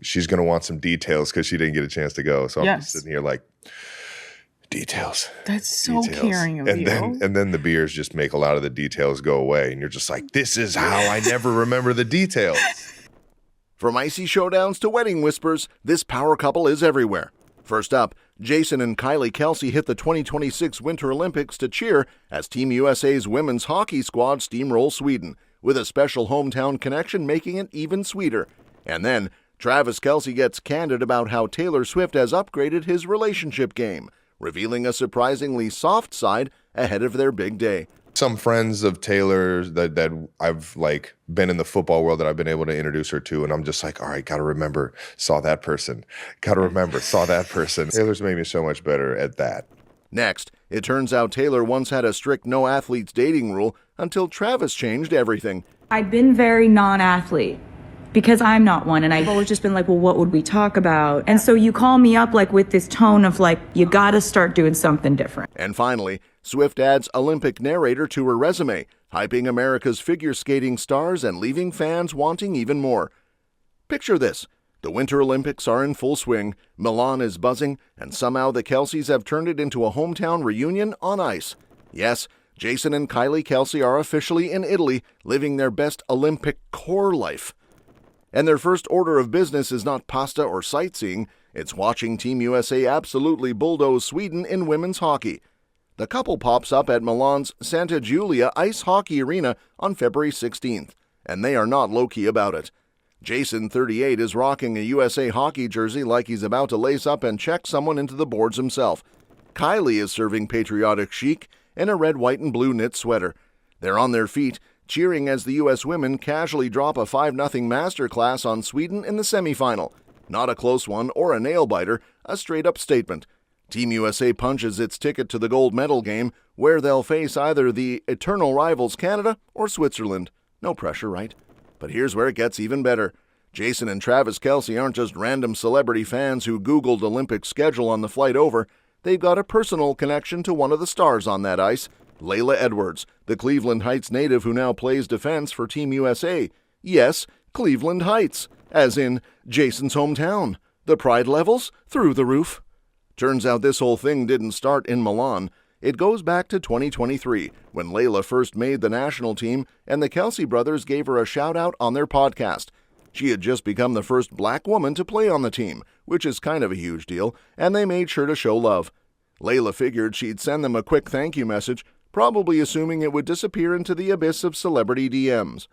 she's going to want some details because she didn't get a chance to go. So I'm just sitting here like, details. That's so caring of you. And then the beers just make a lot of the details go away. And you're just like, this is how I never remember the details. From icy showdowns to wedding whispers, this power couple is everywhere. First up, Jason and Kylie Kelce hit the 2026 Winter Olympics to cheer as Team USA's women's hockey squad steamrolls Sweden, with a special hometown connection making it even sweeter. And then, Travis Kelce gets candid about how Taylor Swift has upgraded his relationship game, revealing a surprisingly soft side ahead of their big day. Some friends of Taylor's that I've like been in the football world that I've been able to introduce her to, and I'm just like, all right, gotta remember, saw that person. Gotta remember, saw that person. Taylor's made me so much better at that. Next, it turns out Taylor once had a strict no athletes dating rule until Travis changed everything. I've been very non-athlete because I'm not one, and I've always just been like, well, what would we talk about? And so you call me up like with this tone of like, you gotta start doing something different. And finally, Swift adds Olympic narrator to her resume, hyping America's figure skating stars and leaving fans wanting even more. Picture this. The Winter Olympics are in full swing, Milan is buzzing, and somehow the Kelseys have turned it into a hometown reunion on ice. Yes, Jason and Kylie Kelce are officially in Italy, living their best Olympic core life. And their first order of business is not pasta or sightseeing, it's watching Team USA absolutely bulldoze Sweden in women's hockey. The couple pops up at Milan's Santa Giulia Ice Hockey Arena on February 16th, and they are not low-key about it. Jason, 38, is rocking a USA hockey jersey like he's about to lace up and check someone into the boards himself. Kylie is serving patriotic chic in a red, white, and blue knit sweater. They're on their feet, cheering as the U.S. women casually drop a 5-0 masterclass on Sweden in the semifinal. Not a close one or a nail-biter, a straight-up statement. Team USA punches its ticket to the gold medal game, where they'll face either the eternal rivals Canada or Switzerland. No pressure, right? But here's where it gets even better. Jason and Travis Kelce aren't just random celebrity fans who Googled Olympic schedule on the flight over. They've got a personal connection to one of the stars on that ice, Layla Edwards, the Cleveland Heights native who now plays defense for Team USA. Yes, Cleveland Heights, as in Jason's hometown. The pride levels through the roof. Turns out this whole thing didn't start in Milan. It goes back to 2023, when Layla first made the national team and the Kelce brothers gave her a shout-out on their podcast. She had just become the first black woman to play on the team, which is kind of a huge deal, and they made sure to show love. Layla figured she'd send them a quick thank you message, probably assuming it would disappear into the abyss of celebrity DMs.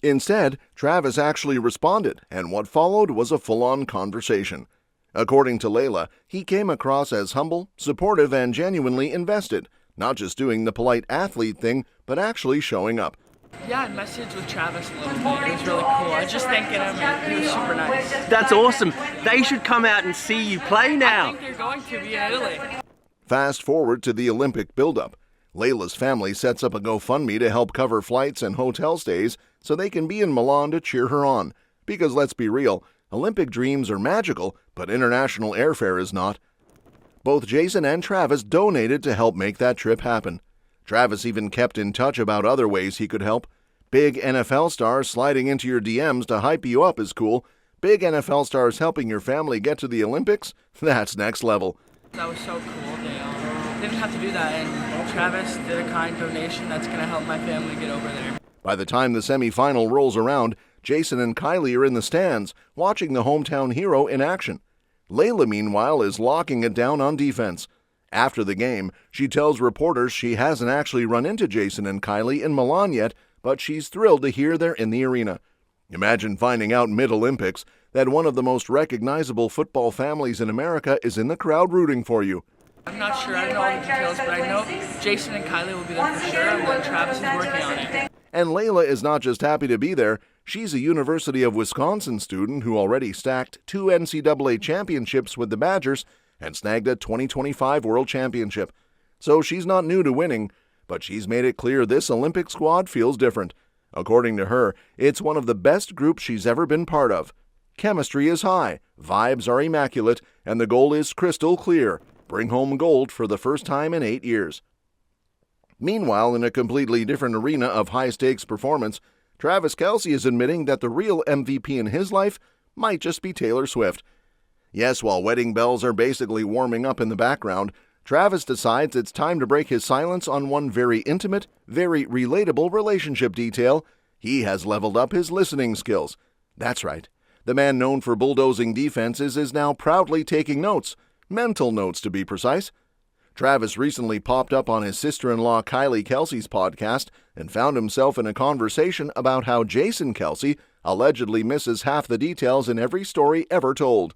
Instead, Travis actually responded, and what followed was a full-on conversation. According to Layla, he came across as humble, supportive, and genuinely invested, not just doing the polite athlete thing, but actually showing up. Yeah, I messaged with Travis a little bit. It was really cool. I was just thanking him, and he was super nice. That's awesome. They should come out and see you play now. I think they're going to be in Italy. Fast forward to the Olympic buildup. Layla's family sets up a GoFundMe to help cover flights and hotel stays so they can be in Milan to cheer her on. Because let's be real, Olympic dreams are magical, but international airfare is not. Both Jason and Travis donated to help make that trip happen. Travis even kept in touch about other ways he could help. Big NFL stars sliding into your DMs to hype you up is cool. Big NFL stars helping your family get to the Olympics? That's next level. That was so cool. They didn't have to do that, and Travis did a kind donation that's going to help my family get over there. By the time the semifinal rolls around, Jason and Kylie are in the stands, watching the hometown hero in action. Layla, meanwhile, is locking it down on defense. After the game, she tells reporters she hasn't actually run into Jason and Kylie in Milan yet, but she's thrilled to hear they're in the arena. Imagine finding out mid-Olympics that one of the most recognizable football families in America is in the crowd rooting for you. I'm not sure, I don't know all the details, but I know Jason and Kylie will be there for sure, and then Travis is working on it. And Layla is not just happy to be there, she's a University of Wisconsin student who already stacked 2 NCAA championships with the Badgers and snagged a 2025 World Championship. So she's not new to winning, but she's made it clear this Olympic squad feels different. According to her, it's one of the best groups she's ever been part of. Chemistry is high, vibes are immaculate, and the goal is crystal clear: bring home gold for the first time in 8 years. Meanwhile, in a completely different arena of high-stakes performance, Travis Kelce is admitting that the real MVP in his life might just be Taylor Swift. Yes, while wedding bells are basically warming up in the background, Travis decides it's time to break his silence on one very intimate, very relatable relationship detail. He has leveled up his listening skills. That's right. The man known for bulldozing defenses is now proudly taking notes, mental notes to be precise. Travis recently popped up on his sister-in-law Kylie Kelce's podcast and found himself in a conversation about how Jason Kelce allegedly misses half the details in every story ever told.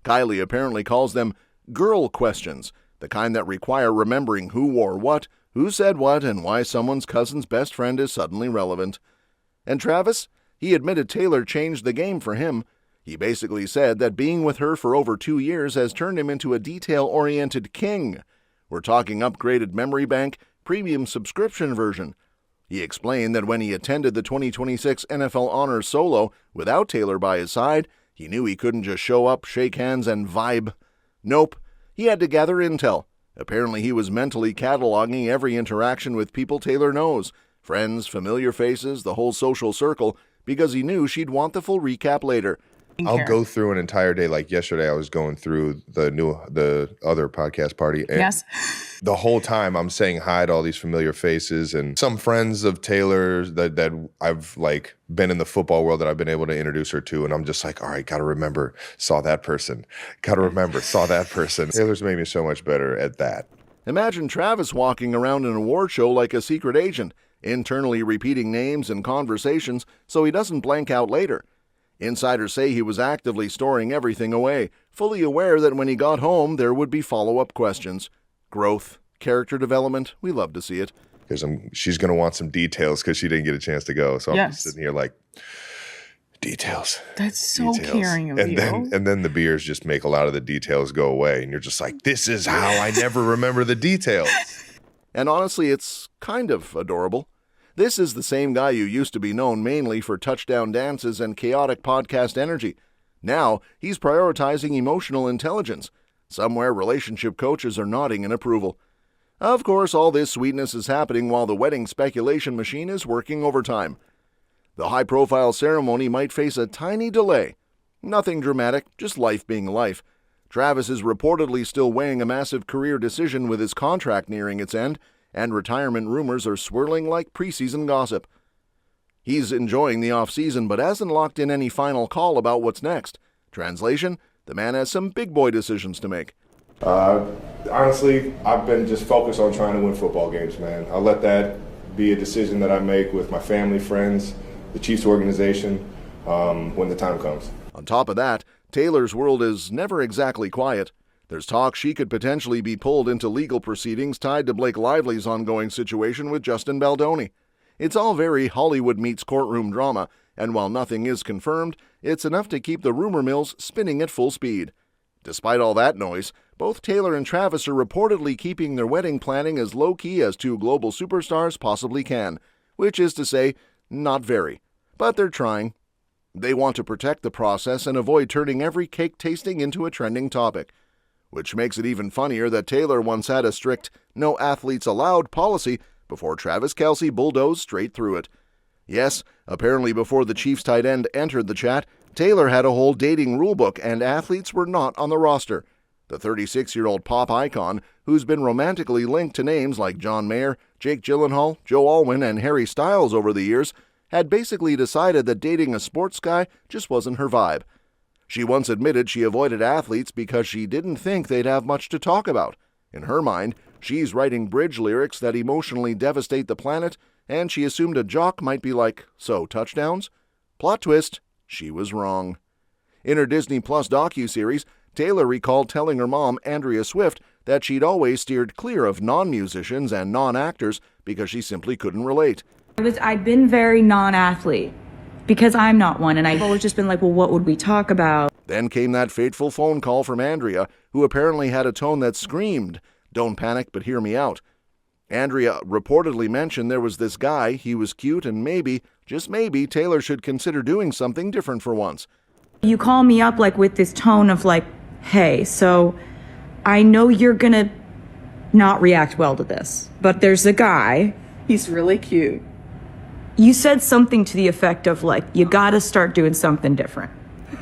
Kylie apparently calls them girl questions, the kind that require remembering who wore what, who said what, and why someone's cousin's best friend is suddenly relevant. And Travis? He admitted Taylor changed the game for him. He basically said that being with her for over 2 years has turned him into a detail-oriented king. We're talking upgraded memory bank, premium subscription version. He explained that when he attended the 2026 NFL Honors Solo without Taylor by his side, he knew he couldn't just show up, shake hands, and vibe. Nope, he had to gather intel. Apparently he was mentally cataloging every interaction with people Taylor knows, friends, familiar faces, the whole social circle, because he knew she'd want the full recap later. I'll go through an entire day. Like yesterday, I was going through the other podcast party. And yes. The whole time I'm saying hi to all these familiar faces and some friends of Taylor's that I've like been in the football world that I've been able to introduce her to. And I'm just like, all right, got to remember, saw that person. Got to remember, saw that person. Taylor's made me so much better at that. Imagine Travis walking around an award show like a secret agent, internally repeating names and conversations so he doesn't blank out later. Insiders say he was actively storing everything away, fully aware that when he got home, there would be follow-up questions. Growth, character development, we love to see it. Because she's going to want some details because she didn't get a chance to go. So I'm just sitting here like, details. That's so caring of you. And then the beers just make a lot of the details go away. And you're just like, this is how I never remember the details. And honestly, it's kind of adorable. This is the same guy who used to be known mainly for touchdown dances and chaotic podcast energy. Now, he's prioritizing emotional intelligence. Somewhere, relationship coaches are nodding in approval. Of course, all this sweetness is happening while the wedding speculation machine is working overtime. The high-profile ceremony might face a tiny delay. Nothing dramatic, just life being life. Travis is reportedly still weighing a massive career decision with his contract nearing its end, and retirement rumors are swirling like preseason gossip. He's enjoying the off-season but hasn't locked in any final call about what's next. Translation, the man has some big boy decisions to make. Honestly, I've been just focused on trying to win football games, man. I'll let that be a decision that I make with my family, friends, the Chiefs organization, when the time comes. On top of that, Taylor's world is never exactly quiet. There's talk she could potentially be pulled into legal proceedings tied to Blake Lively's ongoing situation with Justin Baldoni. It's all very Hollywood meets courtroom drama, and while nothing is confirmed, it's enough to keep the rumor mills spinning at full speed. Despite all that noise, both Taylor and Travis are reportedly keeping their wedding planning as low-key as two global superstars possibly can, which is to say, not very. But they're trying. They want to protect the process and avoid turning every cake tasting into a trending topic. Which makes it even funnier that Taylor once had a strict no athletes allowed policy before Travis Kelce bulldozed straight through it. Yes, apparently before the Chiefs tight end entered the chat, Taylor had a whole dating rulebook and athletes were not on the roster. The 36-year-old pop icon, who's been romantically linked to names like John Mayer, Jake Gyllenhaal, Joe Alwyn, and Harry Styles over the years, had basically decided that dating a sports guy just wasn't her vibe. She once admitted she avoided athletes because she didn't think they'd have much to talk about. In her mind, she's writing bridge lyrics that emotionally devastate the planet, and she assumed a jock might be like, so touchdowns? Plot twist, she was wrong. In her Disney Plus docuseries, Taylor recalled telling her mom, Andrea Swift, that she'd always steered clear of non-musicians and non-actors because she simply couldn't relate. I'd been very non-athlete. Because I'm not one, and I've always just been like, well, what would we talk about? Then came that fateful phone call from Andrea, who apparently had a tone that screamed, "Don't panic, but hear me out." Andrea reportedly mentioned there was this guy, he was cute, and maybe, just maybe, Taylor should consider doing something different for once. You call me up like with this tone of like, hey, so I know you're gonna not react well to this, but there's a guy. He's really cute. You said something to the effect of like, you gotta start doing something different.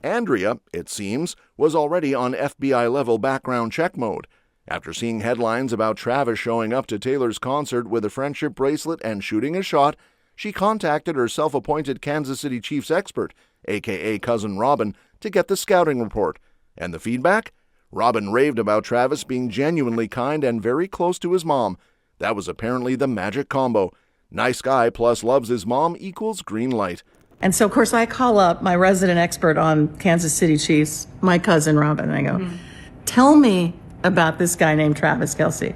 Andrea, it seems, was already on FBI-level background check mode. After seeing headlines about Travis showing up to Taylor's concert with a friendship bracelet and shooting a shot, she contacted her self-appointed Kansas City Chiefs expert, aka Cousin Robin, to get the scouting report. And the feedback? Robin raved about Travis being genuinely kind and very close to his mom. That was apparently the magic combo. Nice guy plus loves his mom equals green light. And so, of course, I call up my resident expert on Kansas City Chiefs, my cousin Robin, and I go, tell me about this guy named Travis Kelce.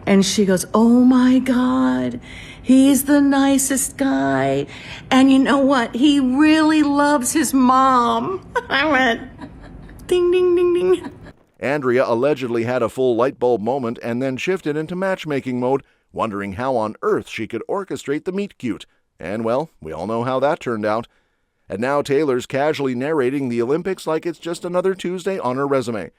And she goes, oh my God, he's the nicest guy. And you know what? He really loves his mom. I went, ding, ding, ding, ding. Andrea allegedly had a full light bulb moment and then shifted into matchmaking mode, wondering how on earth she could orchestrate the meet cute. And well, we all know how that turned out. And now Taylor's casually narrating the Olympics like it's just another Tuesday on her resume.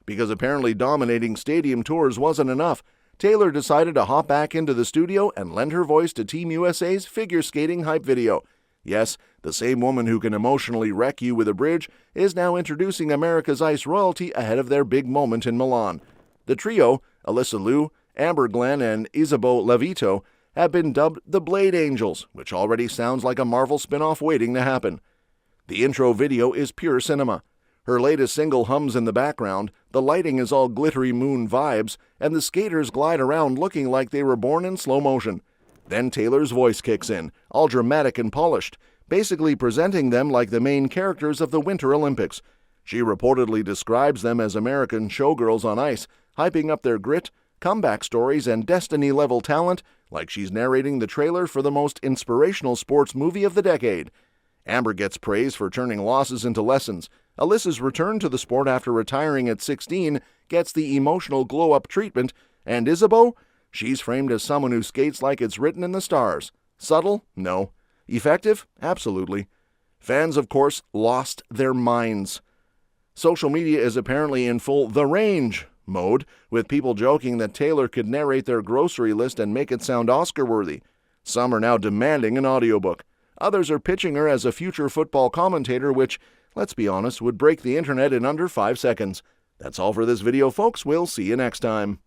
Because apparently dominating stadium tours wasn't enough, Taylor decided to hop back into the studio and lend her voice to Team USA's figure skating hype video. Yes, the same woman who can emotionally wreck you with a bridge is now introducing America's Ice royalty ahead of their big moment in Milan. The trio, Alyssa Liu, Amber Glenn, and Isabeau Levito, have been dubbed the Blade Angels, which already sounds like a Marvel spin-off waiting to happen. The intro video is pure cinema. Her latest single hums in the background, the lighting is all glittery moon vibes, and the skaters glide around looking like they were born in slow motion. Then Taylor's voice kicks in, all dramatic and polished, basically presenting them like the main characters of the Winter Olympics. She reportedly describes them as American showgirls on ice, hyping up their grit, comeback stories, and destiny-level talent like she's narrating the trailer for the most inspirational sports movie of the decade. Amber gets praise for turning losses into lessons. Alyssa's return to the sport after retiring at 16 gets the emotional glow-up treatment, and Isabeau? She's framed as someone who skates like it's written in the stars. Subtle? No. Effective? Absolutely. Fans, of course, lost their minds. Social media is apparently in full The Range mode, with people joking that Taylor could narrate their grocery list and make it sound Oscar-worthy. Some are now demanding an audiobook. Others are pitching her as a future football commentator, which, let's be honest, would break the internet in under 5 seconds. That's all for this video, folks. We'll see you next time.